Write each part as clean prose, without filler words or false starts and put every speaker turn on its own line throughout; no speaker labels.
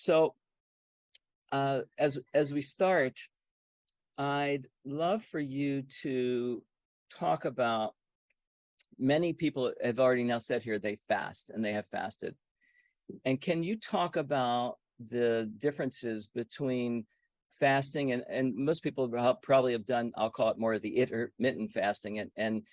So as we start, I'd love for you to talk about, many people have already now said here they fast and they have fasted. And can you talk about the differences between fasting and most people probably have done, I'll call it more of the intermittent fasting and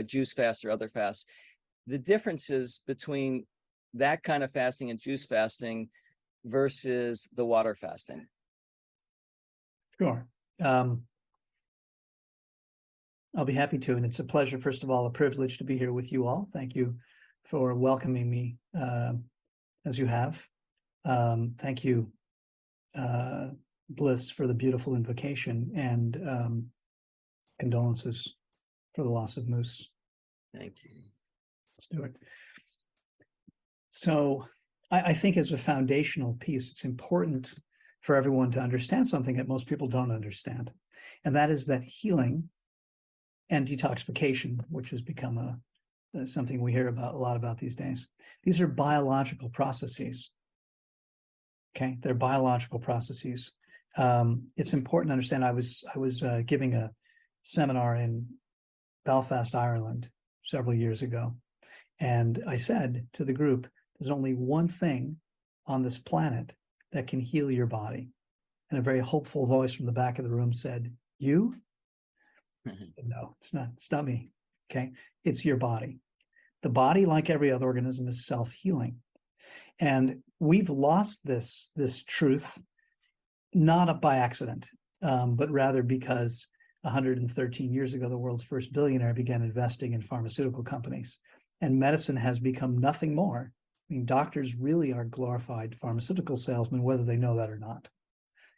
juice fast or other fasts, the differences between that kind of fasting and juice fasting versus the water fasting?
Sure. I'll be happy to. And it's a pleasure, first of all, a privilege to be here with you all. Thank you for welcoming me as you have. Thank you, Bliss, for the beautiful invocation, and condolences for the loss of Moose.
Thank you.
Let's do it. So I think as a foundational piece, it's important for everyone to understand something that most people don't understand. And that is that healing and detoxification, which has become something we hear about a lot about these days. These are biological processes. Okay, they're biological processes. It's important to understand. I was giving a seminar in Belfast, Ireland, several years ago, and I said to the group, "There's only one thing on this planet that can heal your body." And a very hopeful voice from the back of the room said, "You?" No, it's not me. Okay. It's your body. The body, like every other organism, is self-healing. And we've lost this truth, not by accident, but rather because 113 years ago, the world's first billionaire began investing in pharmaceutical companies. And medicine has become nothing more. I mean, doctors really are glorified pharmaceutical salesmen, whether they know that or not.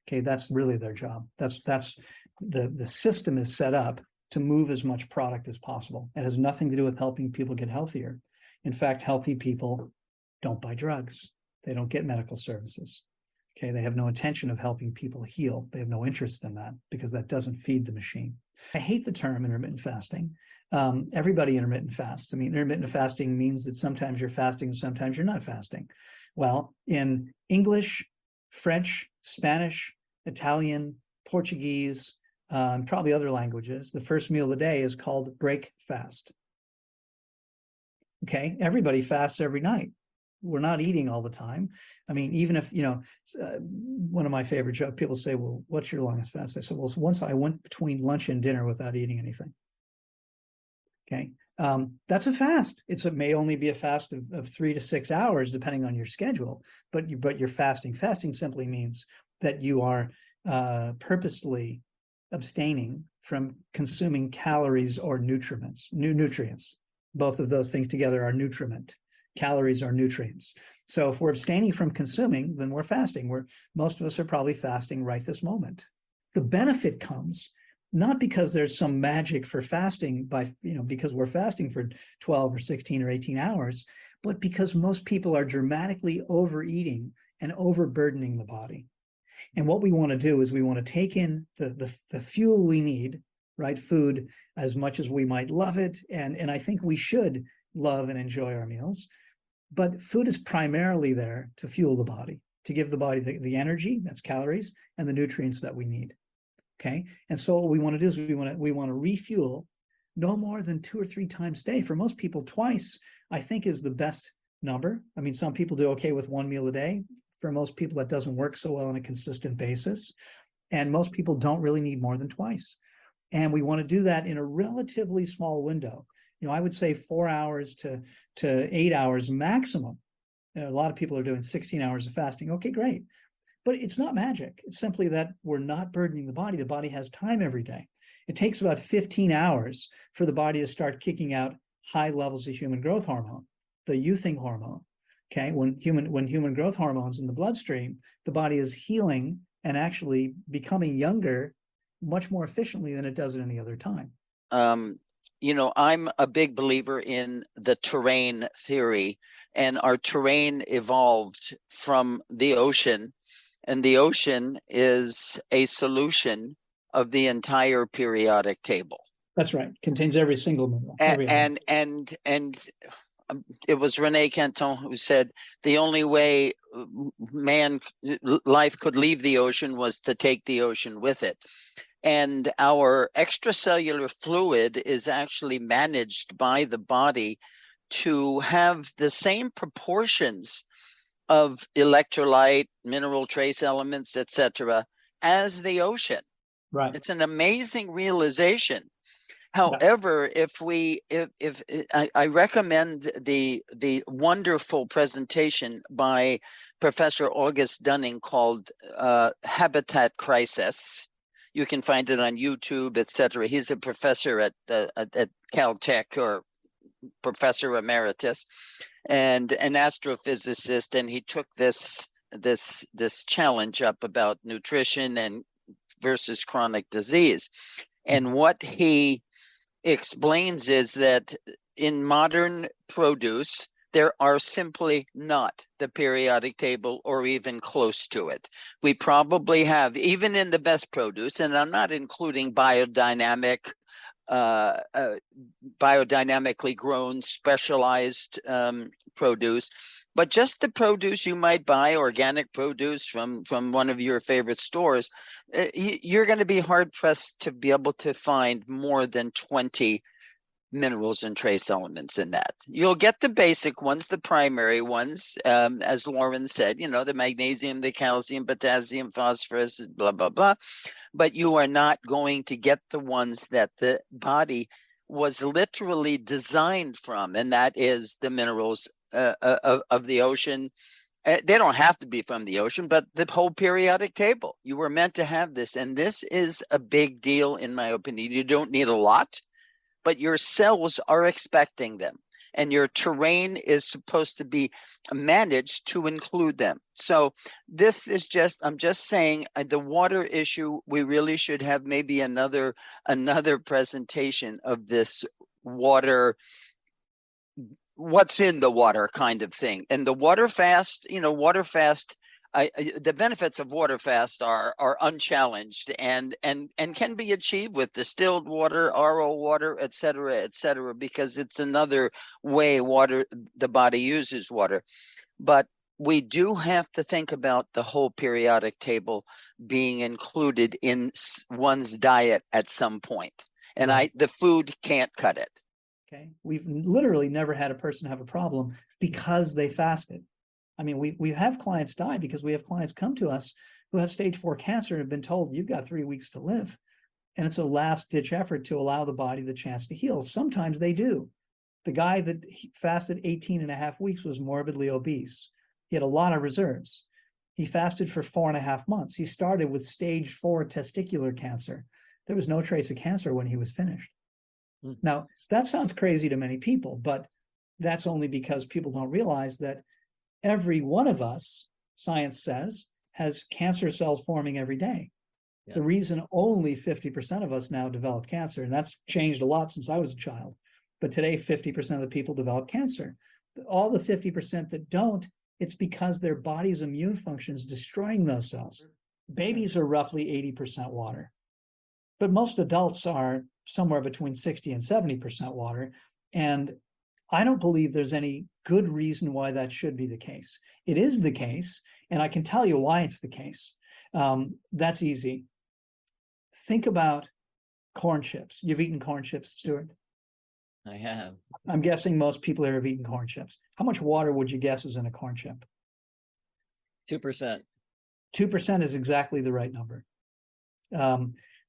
Okay, that's really their job. That's the system is set up to move as much product as possible. It has nothing to do with helping people get healthier. In fact, healthy people don't buy drugs. They don't get medical services. Okay, they have no intention of helping people heal. They have no interest in that because that doesn't feed the machine. I hate the term intermittent fasting. Everybody intermittent fasts. I mean, intermittent fasting means that sometimes you're fasting and sometimes you're not fasting. Well, in English, French, Spanish, Italian, Portuguese, and probably other languages, the first meal of the day is called break fast. Okay, everybody fasts every night. We're not eating all the time. I mean, even if, one of my favorite jokes, people say, "Well, what's your longest fast?" I said, "Well, once I went between lunch and dinner without eating anything." Okay, that's a fast. It may only be a fast of 3 to 6 hours, depending on your schedule, but you're fasting. Fasting simply means that you are purposely abstaining from consuming calories or nutrients. Both of those things together are nutriment. Calories are nutrients. So if we're abstaining from consuming, then we're fasting. Most of us are probably fasting right this moment. The benefit comes not because there's some magic for fasting because we're fasting for 12 or 16 or 18 hours, but because most people are dramatically overeating and overburdening the body. And what we want to do is we want to take in the fuel we need, right? Food, as much as we might love it. And I think we should love and enjoy our meals. But food is primarily there to fuel the body, to give the body the energy, that's calories, and the nutrients that we need. Okay. And so what we want to do is we want to refuel no more than 2 or 3 times a day. For most people, twice, I think, is the best number. I mean, some people do okay with 1 meal a day. For most people, that doesn't work so well on a consistent basis. And most people don't really need more than twice. And we want to do that in a relatively small window. I would say 4 hours to 8 hours maximum. A lot of people are doing 16 hours of fasting. Okay, great. But it's not magic. It's simply that we're not burdening the body. The body has time every day. It takes about 15 hours for the body to start kicking out high levels of human growth hormone, the euthing hormone. Okay, when human growth hormone's in the bloodstream, the body is healing and actually becoming younger much more efficiently than it does at any other time.
I'm a big believer in the terrain theory, and our terrain evolved from the ocean, and the ocean is a solution of the entire periodic table.
That's right. Contains every single mineral.
And it was Rene Quinton who said the only way life could leave the ocean was to take the ocean with it. And our extracellular fluid is actually managed by the body to have the same proportions of electrolyte, mineral trace elements, etc., as the ocean.
Right.
It's an amazing realization.
Yeah.
However, if I recommend the wonderful presentation by Professor August Dunning called Habitat Crisis. You can find it on YouTube, etc. He's a professor at Caltech, or professor emeritus, and an astrophysicist, and he took this challenge up about nutrition and versus chronic disease. And what he explains is that in modern produce, there are simply not the periodic table or even close to it. We probably have, even in the best produce, and I'm not including biodynamically grown, specialized produce, but just the produce you might buy, organic produce from one of your favorite stores, you're going to be hard pressed to be able to find more than 20 minerals and trace elements in that. You'll get the basic ones, the primary ones, as Loren said, the magnesium, the calcium, potassium, phosphorus, blah, blah, blah. But you are not going to get the ones that the body was literally designed from, and that is the minerals of the ocean. They don't have to be from the ocean, but the whole periodic table. You were meant to have this, and this is a big deal, in my opinion. You don't need a lot, but your cells are expecting them, and your terrain is supposed to be managed to include them. So this is I'm just saying, the water issue, we really should have maybe another presentation of this water, what's in the water kind of thing. And the water fast, the benefits of water fast are unchallenged and can be achieved with distilled water, RO water, et cetera, because it's another way the body uses water. But we do have to think about the whole periodic table being included in one's diet at some point. And
Right.
the food can't cut it.
Okay. We've literally never had a person have a problem because they fasted. I mean, we have clients die because we have clients come to us who have stage 4 cancer and have been told, you've got 3 weeks to live. And it's a last ditch effort to allow the body the chance to heal. Sometimes they do. The guy that fasted 18 and a half weeks was morbidly obese. He had a lot of reserves. He fasted for 4.5 months. He started with stage 4 testicular cancer. There was no trace of cancer when he was finished. Now, that sounds crazy to many people, but that's only because people don't realize that every one of us, science says, has cancer cells forming every day. Yes. The reason only 50% of us now develop cancer, and that's changed a lot since I was a child, but today 50% of the people develop cancer. All the 50% that don't, it's because their body's immune function is destroying those cells. Babies are roughly 80% water, but most adults are somewhere between 60 and 70% water. And I don't believe there's any good reason why that should be the case. It is the case, and I can tell you why it's the case. That's easy. Think about corn chips. You've eaten corn chips, Stuart?
I have.
I'm guessing most people here have eaten corn chips. How much water would you guess is in a corn chip?
2%.
2% is exactly the right number.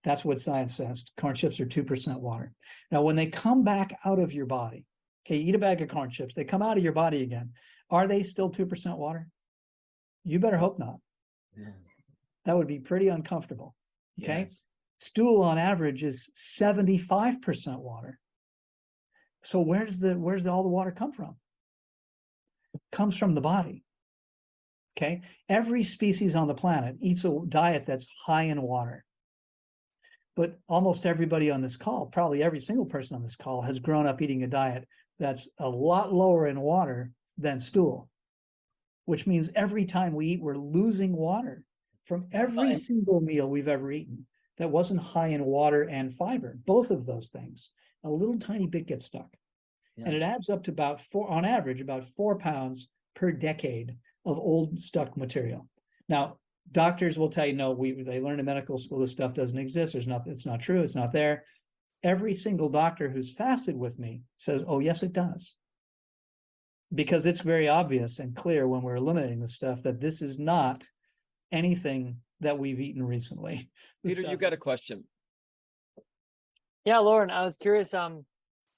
That's what science says. Corn chips are 2% water. Now, when they come back out of your body, okay, you eat a bag of corn chips, they come out of your body again. Are they still 2% water? You better hope not.
Yeah.
That would be pretty uncomfortable. Okay.
Yes.
Stool on average is 75% water. So where's all the water come from? It comes from the body. Okay. Every species on the planet eats a diet that's high in water. But almost everybody on this call, probably every single person on this call, has grown up eating a diet that's a lot lower in water than stool, which means every time we eat, we're losing water from every single meal we've ever eaten that wasn't high in water and fiber, both of those things. A little tiny bit gets stuck. Yeah. And it adds up to on average, about 4 pounds per decade of old stuck material. Now, doctors will tell you, no, they learn in medical school this stuff doesn't exist. It's not true. It's not there. Every single doctor who's fasted with me says, oh, yes, it does. Because it's very obvious and clear when we're eliminating the stuff that this is not anything that we've eaten recently.
Peter, you got a question.
Yeah, Loren, I was curious.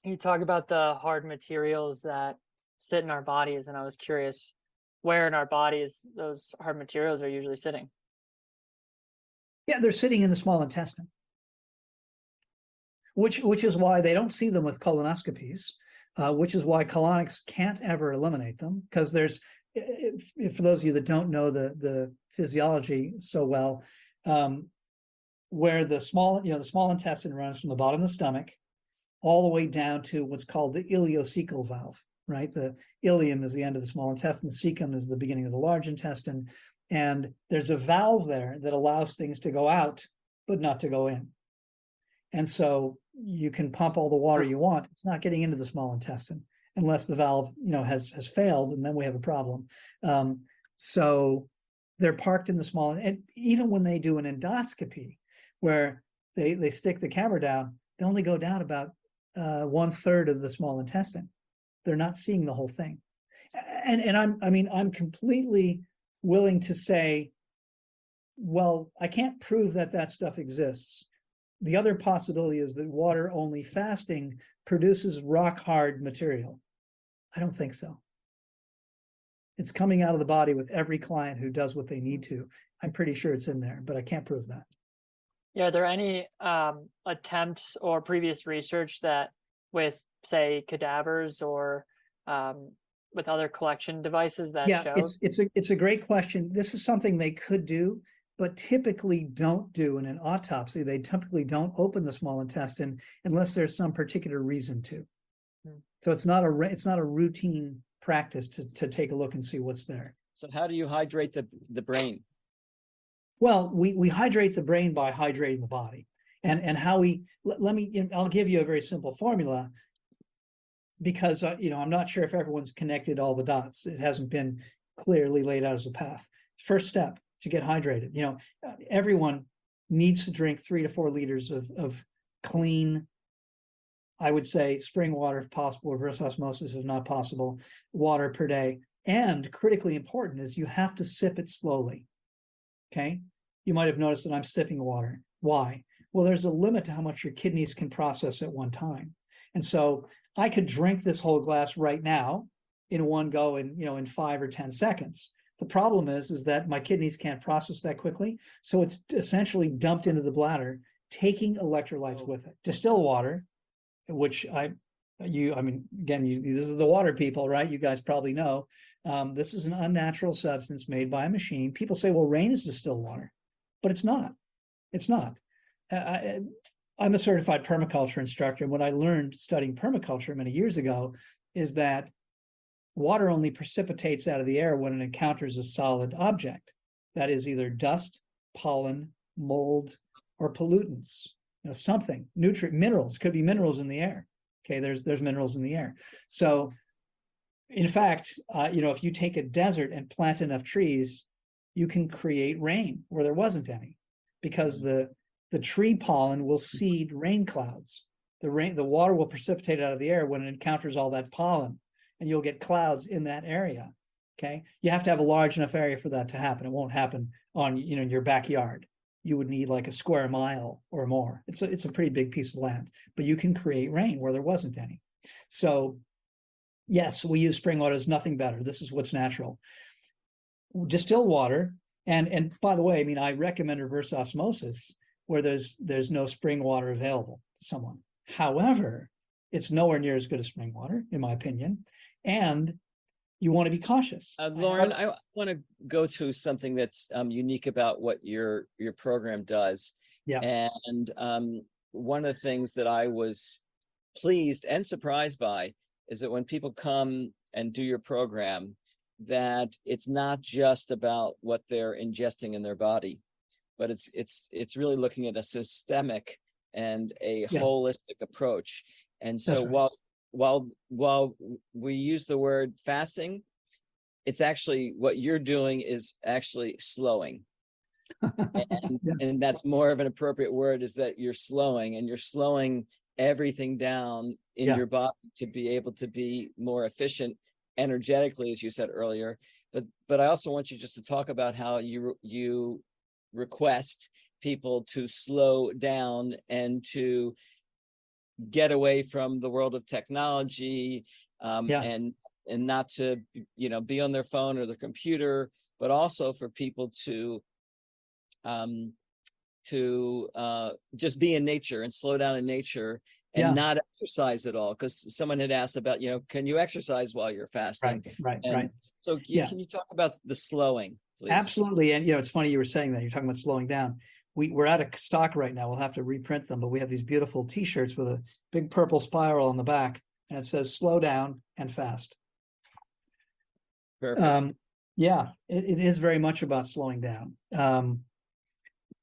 You talk about the hard materials that sit in our bodies, and I was curious where in our bodies those hard materials are usually sitting.
Yeah, they're sitting in the small intestine, which is why they don't see them with colonoscopies, which is why colonics can't ever eliminate them, because there's, if for those of you that don't know the physiology so well, where the small intestine runs from the bottom of the stomach all the way down to what's called the ileocecal valve, right? The ileum is the end of the small intestine, the cecum is the beginning of the large intestine, and there's a valve there that allows things to go out, but not to go in. And so you can pump all the water you want. It's not getting into the small intestine unless the valve, has failed, and then we have a problem. So they're parked in the small, and even when they do an endoscopy, where they stick the camera down, they only go down about 1/3 of the small intestine. They're not seeing the whole thing. And I'm completely willing to say, well, I can't prove that stuff exists. The other possibility is that water only fasting produces rock hard material. I don't think so. It's coming out of the body with every client who does what they need to. I'm pretty sure it's in there, but I can't prove that.
Yeah, are there any attempts or previous research that with, say, cadavers or with other collection devices that show?
It's a great question. This is something they could do, but typically don't do in an autopsy. They typically don't open the small intestine unless there's some particular reason to. So it's not a routine practice to take a look and see what's there.
So how do you hydrate the brain?
Well, we hydrate the brain by hydrating the body, and how I'll give you a very simple formula, because I'm not sure if everyone's connected all the dots. It hasn't been clearly laid out as a path. First step to get hydrated. Everyone needs to drink 3 to 4 liters of clean, I would say spring water if possible, reverse osmosis if not possible, water per day. And critically important is you have to sip it slowly. Okay, you might have noticed that I'm sipping water. Why? Well, there's a limit to how much your kidneys can process at one time. And so I could drink this whole glass right now in one go in 5 or 10 seconds. The problem is that my kidneys can't process that quickly. So it's essentially dumped into the bladder, taking electrolytes with it. Distilled water, which this is the water people, right? You guys probably know. This is an unnatural substance made by a machine. People say, well, rain is distilled water, but it's not. It's not. I'm a certified permaculture instructor. And what I learned studying permaculture many years ago is that water only precipitates out of the air when it encounters a solid object. That is either dust, pollen, mold, or pollutants. Something, minerals, could be minerals in the air. Okay, there's minerals in the air. So in fact, if you take a desert and plant enough trees, you can create rain where there wasn't any, because the tree pollen will seed rain clouds. The water will precipitate out of the air when it encounters all that pollen, and you'll get clouds in that area. Okay, you have to have a large enough area for that to happen. It won't happen on your backyard. You would need like a square mile or more. It's a pretty big piece of land, but you can create rain where there wasn't any. So yes, we use spring water. There's nothing better. This is what's natural. Distilled water, and by the way, I recommend reverse osmosis where there's no spring water available to someone. However, it's nowhere near as good as spring water, in my opinion, and you want to be cautious.
Loren, I want to go to something that's unique about what your program does.
Yeah.
And one of the things that I was pleased and surprised by is that when people come and do your program, that it's not just about what they're ingesting in their body, but it's really looking at a systemic and a holistic approach. And so while we use the word fasting, it's actually what you're doing is actually slowing. And,
Yeah.
and that's more of an appropriate word, is that you're slowing everything down in
Yeah.
your body to be able to be more efficient energetically, as you said earlier. But I also want you just to talk about how you request people to slow down and to get away from the world of technology,
Yeah.
and not to, be on their phone or their computer, but also for people to just be in nature and slow down in nature and
Yeah.
not exercise at all. Because someone had asked about, can you exercise while you're fasting?
Right.
And so
Yeah.
can you talk about the slowing, please?
Absolutely. And, it's funny you were saying that. You're talking about slowing down. We're out of stock right now. We'll have to reprint them, but we have these beautiful T-shirts with a big purple spiral on the back, and it says "Slow down and fast."
Perfect.
Yeah, it is very much about slowing down.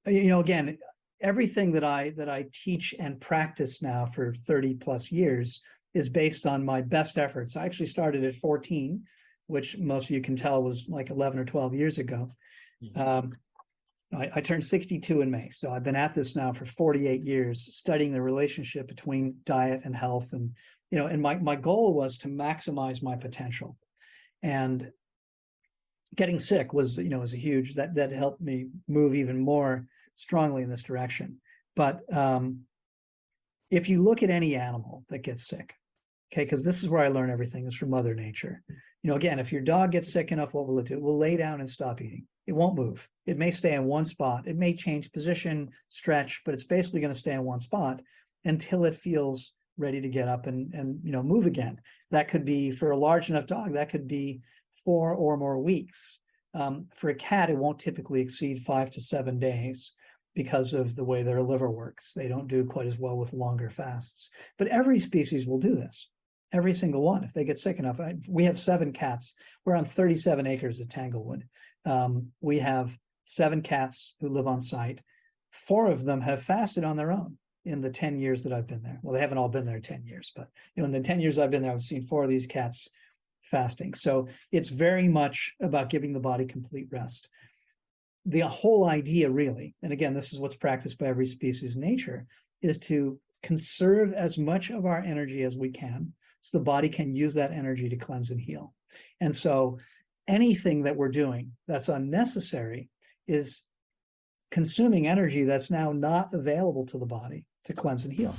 Again, everything that I teach and practice now for 30 plus years is based on my best efforts. I actually started at 14, which most of you can tell was like 11 or 12 years ago. I turned 62 in May, so I've been at this now for 48 years, studying the relationship between diet and health. And, and my goal was to maximize my potential. And getting sick was a huge, that helped me move even more strongly in this direction. But if you look at any animal that gets sick, okay, because this is where I learn everything, is from Mother Nature. Again, if your dog gets sick enough, what will it do? It will lay down and stop eating. It won't move. It may stay in one spot. It may change position, stretch, but it's basically going to stay in one spot until it feels ready to get up and move again. That could be, for a large enough dog, that could be 4 or more weeks. For a cat, it won't typically exceed 5 to 7 days because of the way their liver works. They don't do quite as well with longer fasts. But every species will do this. Every single one, if they get sick enough. We have 7 cats. We're on 37 acres at Tanglewood. We have 7 cats who live on site. 4 of them have fasted on their own in the 10 years that I've been there. Well, they haven't all been there 10 years, but in the 10 years I've been there, I've seen 4 of these cats fasting. So it's very much about giving the body complete rest. The whole idea, really, and again, this is what's practiced by every species in nature, is to conserve as much of our energy as we can, so the body can use that energy to cleanse and heal. And so anything that we're doing that's unnecessary is consuming energy that's now not available to the body to cleanse and heal.